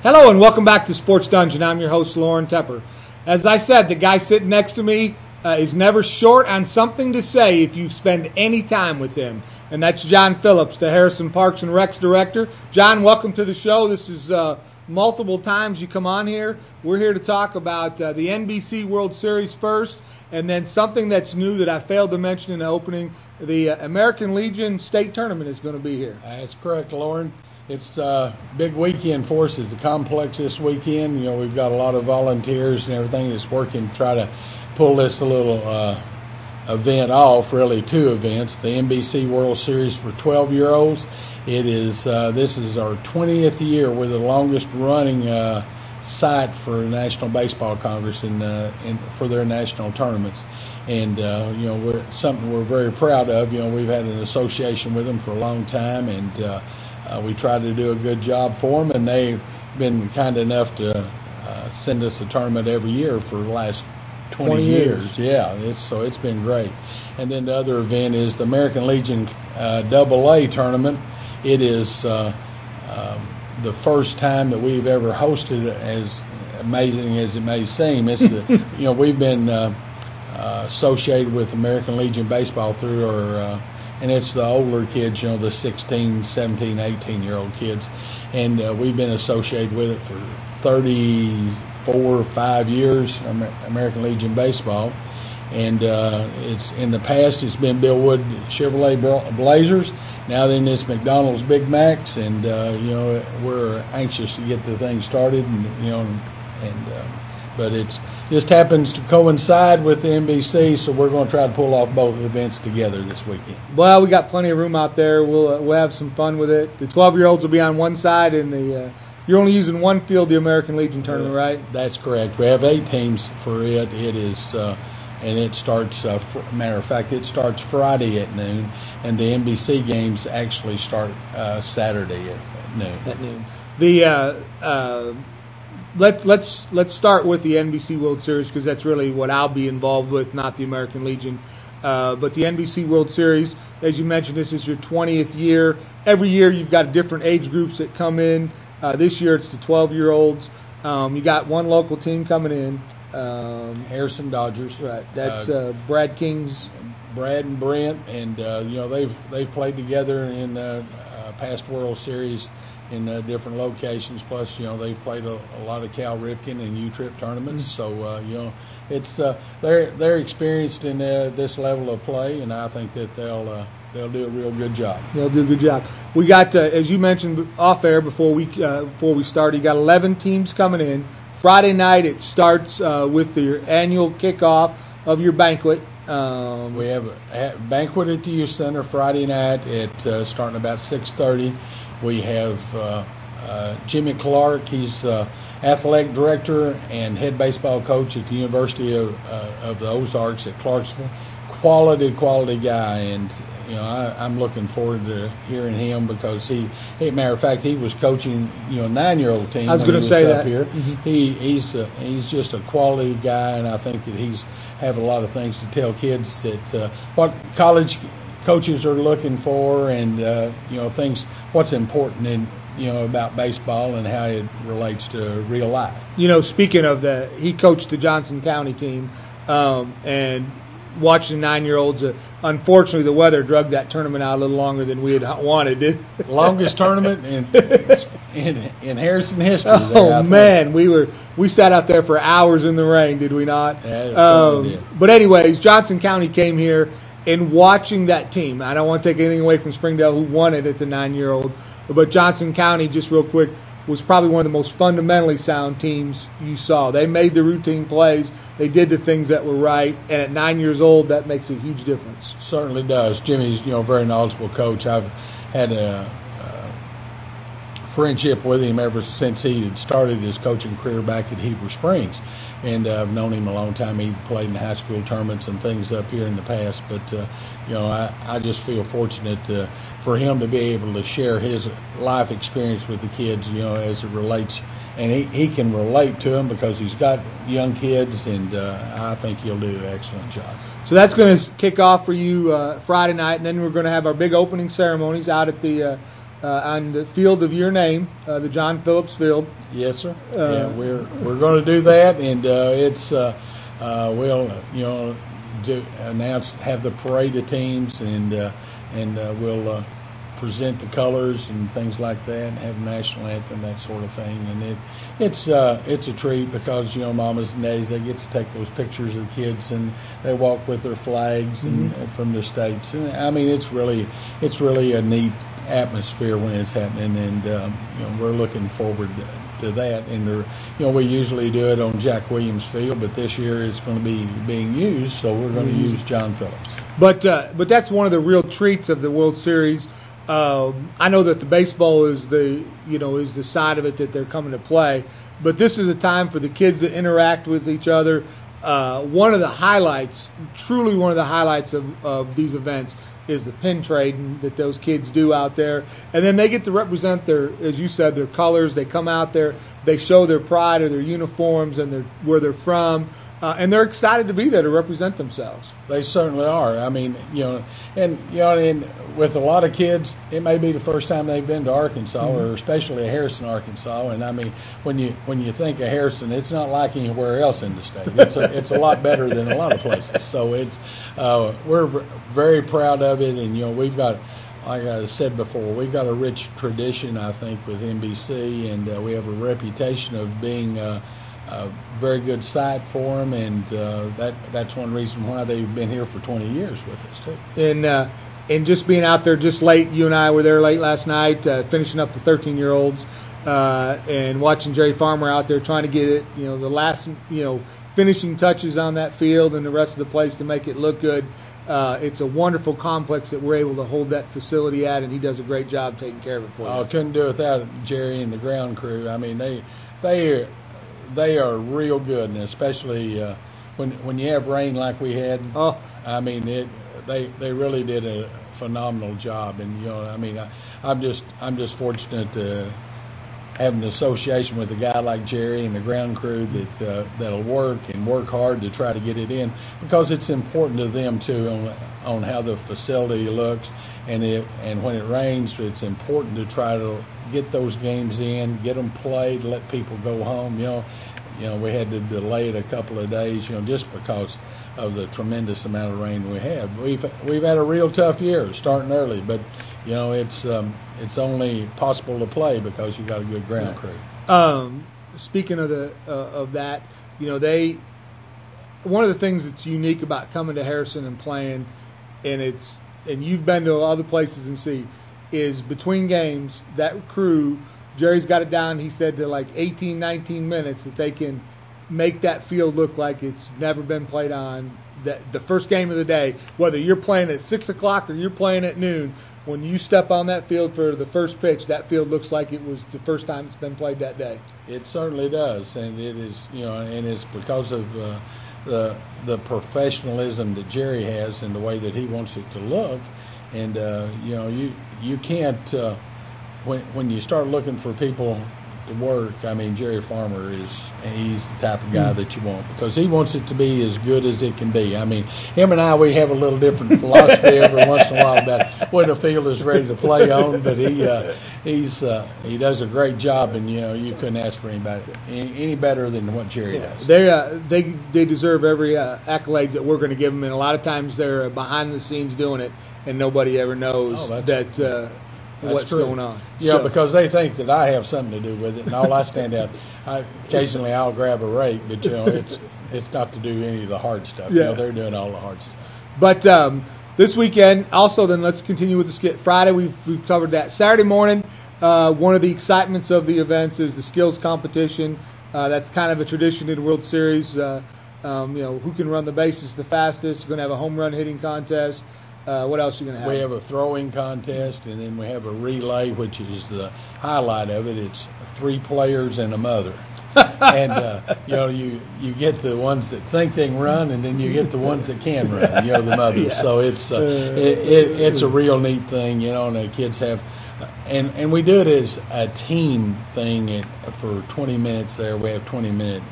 Hello and welcome back to Sports Dungeon. I'm your host, Lauren Tepper. As I said, the guy sitting next to me is never short on something to say if you spend any time with him. And that's John Phillips, the Harrison Parks and Recs director. John, welcome to the show. This is multiple times you come on here. We're here to talk about the NBC World Series first, and then something that's new that I failed to mention in the opening. The American Legion State Tournament is going to be here. That's correct, Lauren. It's a big weekend for us at the complex this weekend. You know, we've got a lot of volunteers and everything that's working to try to pull this little event off, really two events. The NBC World Series for 12-year-olds. It is this is our 20th year. We're the longest running site for National Baseball Congress for their national tournaments. And, you know, we're something we're very proud of. You know, we've had an association with them for a long time, and we try to do a good job for them, and they've been kind enough to send us a tournament every year for the last 20 years. Yeah, it's been great. And then the other event is the American Legion AA tournament. It is the first time that we've ever hosted it, as amazing as it may seem. It's the, you know, we've been associated with American Legion baseball through our and it's the older kids, you know, the 16, 17, 18-year-old kids. And we've been associated with it for 34 or 5 years, American Legion baseball. And it's in the past, it's been Bill Wood Chevrolet Blazers. Now then it's McDonald's Big Macs. And, you know, we're anxious to get the thing started. And, you know, but it's just happens to coincide with the NBC, so we're going to try to pull off both events together this weekend. Well, we got plenty of room out there. We'll have some fun with it. The 12-year-olds will be on one side, and you're only using one field, the American Legion tournament, right? That's correct. We have 8 teams for it. It is, and it starts. Matter of fact, it starts Friday at noon, and the NBC games actually start Saturday at noon. At noon. The Let's start with the NBC World Series, because that's really what I'll be involved with, not the American Legion. But the NBC World Series, as you mentioned, this is your 20th year. Every year you've got different age groups that come in. This year it's the 12-year-olds. You got one local team coming in. Harrison Dodgers. Right. That's Brad King's. Brad and Brent, and you know, they've played together in past World Series in different locations. Plus, you know, they've played a lot of Cal Ripken and U-Trip tournaments. So, you know, it's they're experienced in this level of play, and I think that they'll do a real good job. They'll do a good job. We got, as you mentioned off air before we started, you got 11 teams coming in. Friday night it starts with your annual kickoff of your banquet. We have a banquet at the youth center Friday night at starting about 6:30. We have Jimmy Clark. He's athletic director and head baseball coach at the University of the Ozarks at Clarksville. Quality guy, and you know, I'm looking forward to hearing him, because matter of fact, he was coaching, you know, 9-year-old team. I was going to say that. Here. Mm-hmm. He's just a quality guy, and I think that he's have a lot of things to tell kids that what college coaches are looking for, and you know, things, what's important in, you know, about baseball and how it relates to real life. You know, speaking of that, he coached the Johnson County team, and watching the 9-year-olds. Unfortunately, the weather drug that tournament out a little longer than we had wanted. Longest tournament in Harrison history. Oh man, we sat out there for hours in the rain, did we not? Yeah, did. But anyways, Johnson County came here, and watching that team, I don't want to take anything away from Springdale, who won it at the 9-year-old, but Johnson County, just real quick, was probably one of the most fundamentally sound teams you saw. They made the routine plays. They did the things that were right. And at 9 years old, that makes a huge difference. Certainly does. Jimmy's, you know, a very knowledgeable coach. I've had a friendship with him ever since he had started his coaching career back at Heber Springs. And I've known him a long time. He played in high school tournaments and things up here in the past. But, you know, I just feel fortunate for him to be able to share his life experience with the kids, you know, as it relates. And he can relate to them because he's got young kids, and I think he'll do an excellent job. So that's going to kick off for you Friday night, and then we're going to have our big opening ceremonies out at the on the field of your name, the John Phillips Field. Yes, sir. Yeah, we're going to do that, and we'll have the parade of teams, and we'll present the colors and things like that, and have a national anthem, that sort of thing. And it's a treat because mamas and daddies, they get to take those pictures of the kids and they walk with their flags and from their states. And I mean, it's really a neat atmosphere when it's happening, and we're looking forward to that. And we usually do it on Jack Williams Field, but this year it's going to be being used, so we're going to use John Phillips. But that's one of the real treats of the World Series. I know that the baseball is the side of it that they're coming to play, but this is a time for the kids to interact with each other. One of the highlights, truly one of the highlights of these events, is the pin trading that those kids do out there, and then they get to represent their, as you said, their colors. They come out there, they show their pride of their uniforms and where they're from. And they're excited to be there to represent themselves. They certainly are. I mean, and with a lot of kids, it may be the first time they've been to Arkansas, or especially Harrison, Arkansas. And I mean, when you think of Harrison, it's not like anywhere else in the state. It's a lot better than a lot of places. So we're very proud of it, and we've got, like I said before, we've got a rich tradition, I think, with NBC, and we have a reputation of being a very good site for them, and that's one reason why they've been here for 20 years with us too. And just being out there just late, you and I were there late last night, finishing up the 13-year-olds, and watching Jerry Farmer out there trying to get it, the last, finishing touches on that field and the rest of the place to make it look good. It's a wonderful complex that we're able to hold that facility at, and he does a great job taking care of it for you. I couldn't do it without Jerry and the ground crew. I mean, they are real good, and especially when you have rain like we had. Oh, I mean, they really did a phenomenal job, and I'm just fortunate to have an association with a guy like Jerry and the ground crew that'll work hard to try to get it in, because it's important to them too on how the facility looks, and when it rains, it's important to try to get those games in, get them played, let people go home. We had to delay it a couple of days, just because of the tremendous amount of rain we had. We've had a real tough year starting early, but it's only possible to play because you got a good ground crew. Speaking of that, one of the things that's unique about coming to Harrison and playing, and you've been to other places and see, is between games, that crew, Jerry's got it down, he said, to like 18, 19 minutes that they can make that field look like it's never been played on. The first game of the day, whether you're playing at 6 o'clock or you're playing at noon, when you step on that field for the first pitch, that field looks like it was the first time it's been played that day. It certainly does, and it is, and it's because of the professionalism that Jerry has and the way that he wants it to look. And you can't when you start looking for people to work. I mean, Jerry Farmer he's the type of guy that you want, because he wants it to be as good as it can be. I mean, him and I, we have a little different philosophy every once in a while about what the field is ready to play on, but he does a great job, and you couldn't ask for anybody any better than what Jerry does. They deserve every accolades that we're going to give them, and a lot of times they're behind the scenes doing it, and nobody ever knows what's true. Going on. Because they think that I have something to do with it, and all I stand out. Occasionally I'll grab a rake, but it's not to do any of the hard stuff. Yeah. They're doing all the hard stuff. But this weekend, also, then let's continue with the skit. Friday, we've covered that. Saturday morning, one of the excitements of the events is the skills competition. That's kind of a tradition in the World Series. Who can run the bases the fastest? We're going to have a home run hitting contest. What else are you going to have? We have a throwing contest, and then we have a relay, which is the highlight of it. It's 3 players and a mother. And, you get the ones that think they can run, and then you get the ones that can run, the mothers. Yeah. So it's a real neat thing, and the kids have and we do it as a team thing for 20 minutes there. We have 20-minute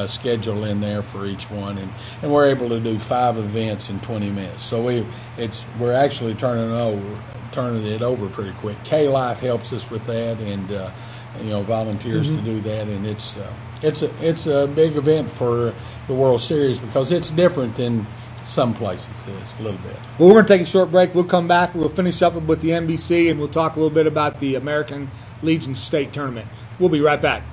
schedule in there for each one, and we're able to do 5 events in 20 minutes. So we're actually turning turning it over pretty quick. K-Life helps us with that, and volunteers to do that, and it's a big event for the World Series because it's different than some places. It's a little bit. Well, we're going to take a short break. We'll come back. We'll finish up with the NBC, and we'll talk a little bit about the American Legion State Tournament. We'll be right back.